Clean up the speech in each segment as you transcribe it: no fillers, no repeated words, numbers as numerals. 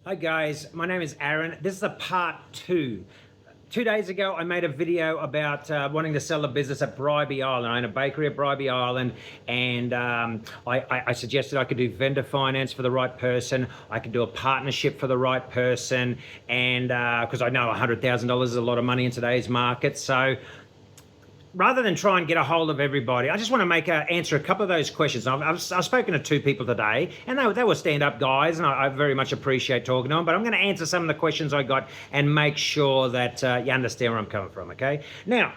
Hi guys, my name is Aaron. This is a part 2. 2 days ago, I made a video about wanting to sell a business at Bribie Island. I own a bakery at Bribie Island, and I suggested I could do vendor finance for the right person. I could do a partnership for the right person, and because I know $100,000 is a lot of money in today's market. So rather than try and get a hold of everybody, I just want to answer a couple of those questions. I've spoken to 2 people today, and they were stand-up guys, and I very much appreciate talking to them, but I'm going to answer some of the questions I got and make sure that you understand where I'm coming from, okay? Now,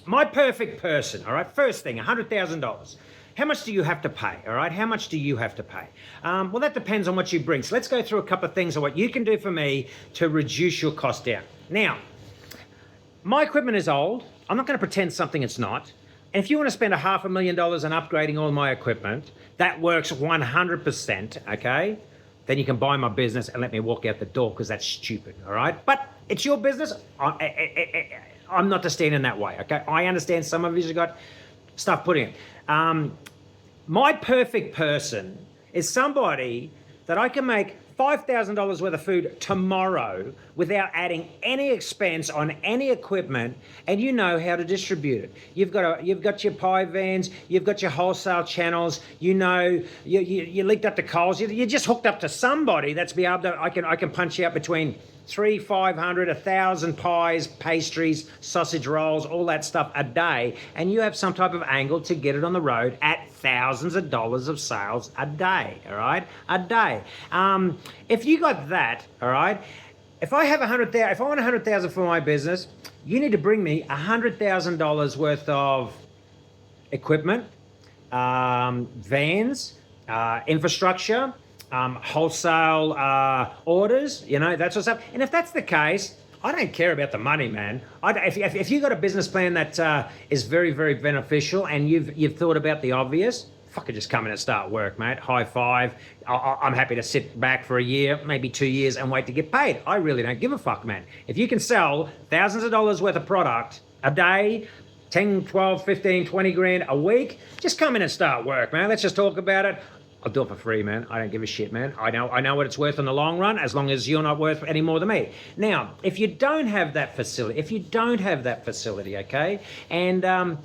my perfect person, all right? First thing, $100,000. How much do you have to pay, all right? How much do you have to pay? Well, that depends on what you bring. So let's go through a couple of things of what you can do for me to reduce your cost down. Now, my equipment is old. I'm not going to pretend something it's not. And if you want to spend $500,000 on upgrading all my equipment, that works 100%, okay? Then you can buy my business and let me walk out the door, because that's stupid, all right? But it's your business. I'm not to stand in that way, okay? I understand some of you have got stuff put in. My perfect person is somebody that I can make $5,000 worth of food tomorrow without adding any expense on any equipment, and you know how to distribute it. You've got your pie vans, you've got your wholesale channels. You know, you linked up to Coles. You just hooked up to somebody that's be able to. I can punch you out between 300, 500, 1,000 pies, pastries, sausage rolls, all that stuff a day, and you have some type of angle to get it on the road at thousands of dollars of sales a day, all right? A day. If you got that, all right, if I want 100,000 for my business, you need to bring me $100,000 worth of equipment, vans, infrastructure, wholesale orders, you know, that sort of stuff. And if that's the case, I don't care about the money, man. If you've got a business plan that is very, very beneficial, and you've thought about the obvious, fucking just come in and start work, mate. High five. I'm happy to sit back for a year, maybe 2 years, and wait to get paid. I really don't give a fuck, man. If you can sell thousands of dollars worth of product a day, 10, 12, 15, 20 grand a week, just come in and start work, man. Let's just talk about it. I'll do it for free, man. I don't give a shit, man. I know what it's worth in the long run, as long as you're not worth any more than me. Now, if you don't have that facility, okay, and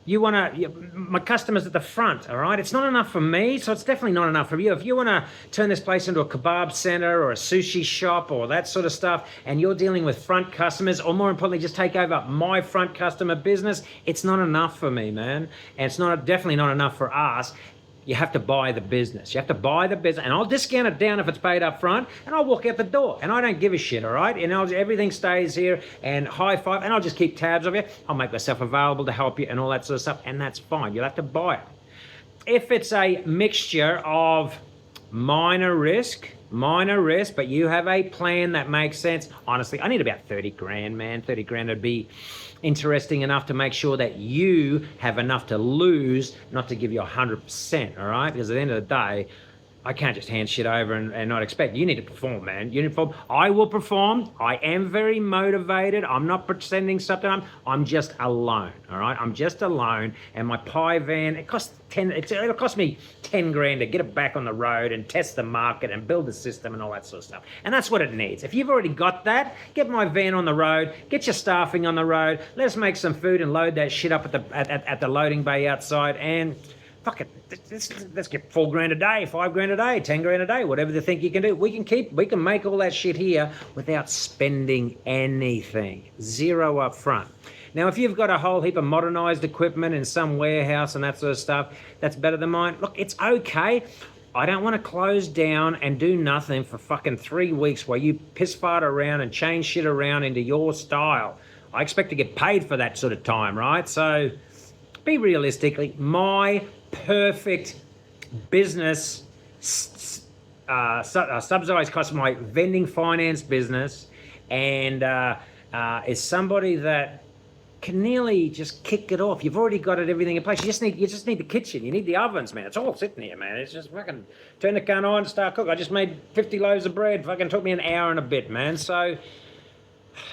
you want to, my customers at the front, all right? It's not enough for me, so it's definitely not enough for you. If you want to turn this place into a kebab center or a sushi shop or that sort of stuff, and you're dealing with front customers, or more importantly, just take over my front customer business, it's not enough for me, man. And it's definitely not enough for us. You have to buy the business. You have to buy the business, and I'll discount it down if it's paid up front, and I'll walk out the door, and I don't give a shit, all right? And everything stays here, and high five, and I'll just keep tabs of you. I'll make myself available to help you and all that sort of stuff, and that's fine. You'll have to buy it. If it's a mixture of minor risk, but you have a plan that makes sense, honestly, I need about 30 grand, man. 30 grand would be interesting enough to make sure that you have enough to lose, not to give you 100%, all right? Because at the end of the day, I can't just hand shit over and not expect. You need to perform, man. You need to perform. I will perform. I am very motivated. I'm not pretending something. I'm just alone, all right? I'm just alone, and my pie van, it'll cost me 10 grand to get it back on the road and test the market and build the system and all that sort of stuff. And that's what it needs. If you've already got that, get my van on the road, get your staffing on the road, let's make some food and load that shit up at the loading bay outside, and fuck it, let's get 4 grand a day, 5 grand a day, 10 grand a day, whatever you think you can do. We can make all that shit here without spending anything. Zero up front. Now, if you've got a whole heap of modernized equipment in some warehouse and that sort of stuff, that's better than mine. Look, it's okay. I don't want to close down and do nothing for fucking 3 weeks while you piss fart around and change shit around into your style. I expect to get paid for that sort of time, right? So be realistically, my perfect business subsidized cost of my vending finance business, and is somebody that can nearly just kick it off. You've already got everything in place. You just need the kitchen. You need the ovens, man. It's all sitting here, man. It's just fucking turn the can on, start cooking. I just made 50 loaves of bread. Fucking took me an hour and a bit, man. So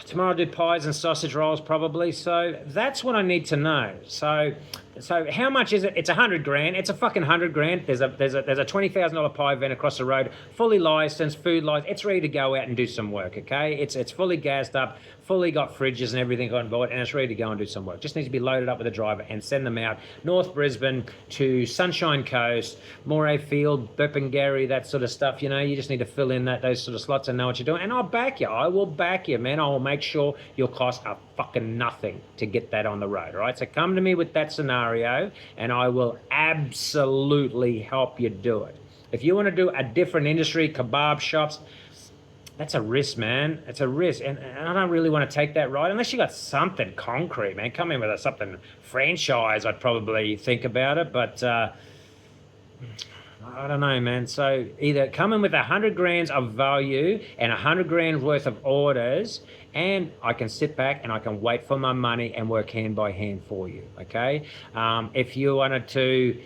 tomorrow I'll do pies and sausage rolls probably. So that's what I need to know. So So how much is it? It's 100 grand. It's a fucking 100 grand. There's a $20,000 pie van across the road, fully licensed, food licensed. It's ready to go out and do some work. Okay, it's fully gassed up, fully got fridges and everything on board, and it's ready to go and do some work. Just needs to be loaded up with a driver and send them out North Brisbane to Sunshine Coast, Moray Field, Burpengary, that sort of stuff. You know, you just need to fill in those sort of slots and know what you're doing. And I'll back you. I will back you, man. I will make sure your costs are fucking nothing to get that on the road. All right, so come to me with that scenario and I will absolutely help you do it. If you want to do a different industry, kebab shops, that's a risk, man. It's a risk, and I don't really want to take that ride unless you got something concrete, man. Come in with something franchise, I'd probably think about it, but I don't know, man. So either come in with 100 grand of value and 100 grand worth of orders, and I can sit back and I can wait for my money and work hand by hand for you, okay? If you wanted to,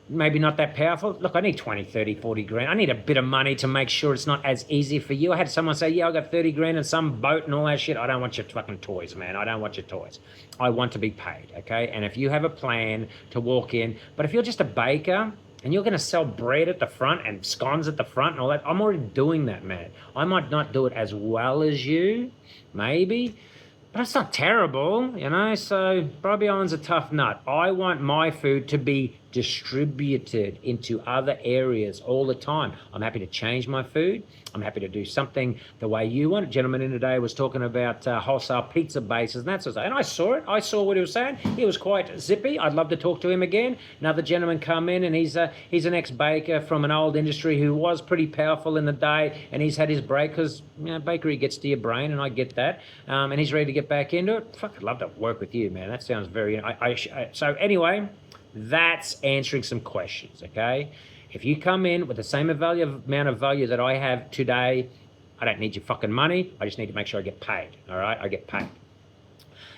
maybe not that powerful. Look, I need 20, 30, 40 grand. I need a bit of money to make sure it's not as easy for you. I had someone say, yeah, I got 30 grand and some boat and all that shit. I don't want your fucking toys, man. I don't want your toys. I want to be paid, okay? And if you have a plan to walk in, but if you're just a baker and you're going to sell bread at the front and scones at the front and all that, I'm already doing that, man. I might not do it as well as you, maybe, but it's not terrible, you know? So Bribie Island's a tough nut. I want my food to be distributed into other areas all the time. I'm happy to change my food. I'm happy to do something the way you want. A gentleman in today was talking about wholesale pizza bases and that sort of stuff. And I saw it. I saw what he was saying. He was quite zippy. I'd love to talk to him again. Another gentleman come in and he's an ex-baker from an old industry who was pretty powerful in the day, and he's had his break because, you know, bakery gets to your brain, and I get that. And he's ready to get back into it. Fuck, I'd love to work with you, man. That sounds very... So anyway, that's answering some questions, okay? If you come in with the same amount of value that I have today, I don't need your fucking money. I just need to make sure I get paid, all right? I get paid.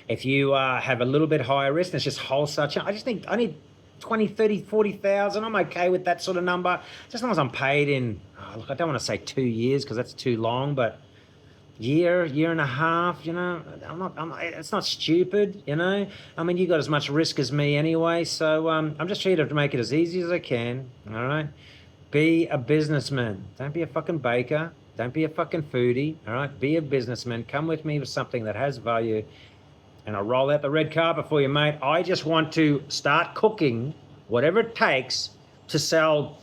If you have a little bit higher risk, and it's just wholesale, I need 20, 30, 40,000. I'm okay with that sort of number. Just as long as I'm paid in, look, I don't want to say 2 years because that's too long, but year and a half, you know, it's not stupid, you know. I mean, you got as much risk as me anyway, so I'm just trying to make it as easy as I can, all right? Be a businessman. Don't be a fucking baker. Don't be a fucking foodie, all right? Be a businessman. Come with me with something that has value, and I'll roll out the red carpet for you, mate. I just want to start cooking whatever it takes to sell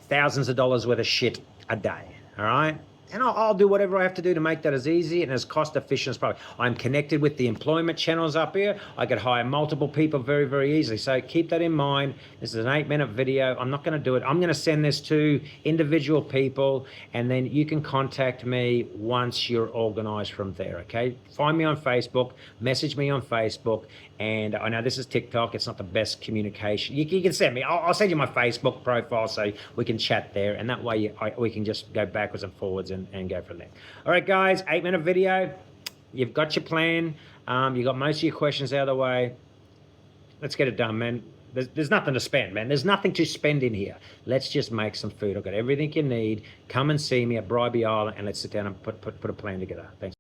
thousands of dollars worth of shit a day, all right? And I'll do whatever I have to do to make that as easy and as cost efficient as possible. I'm connected with the employment channels up here. I could hire multiple people very, very easily. So keep that in mind. This is an 8-minute video. I'm not going to do it. I'm going to send this to individual people, and then you can contact me once you're organized from there, okay? Find me on Facebook, message me on Facebook, and I know this is TikTok. It's not the best communication. You can send me. I'll send you my Facebook profile so we can chat there, and that way we can just go backwards and forwards and go from there. All right, guys, 8-minute video. You've got your plan. You got most of your questions out of the way. Let's get it done, man. There's nothing to spend, man. There's nothing to spend in here. Let's just make some food. I've got everything you need. Come and see me at Bribie Island, and let's sit down and put a plan together. Thanks.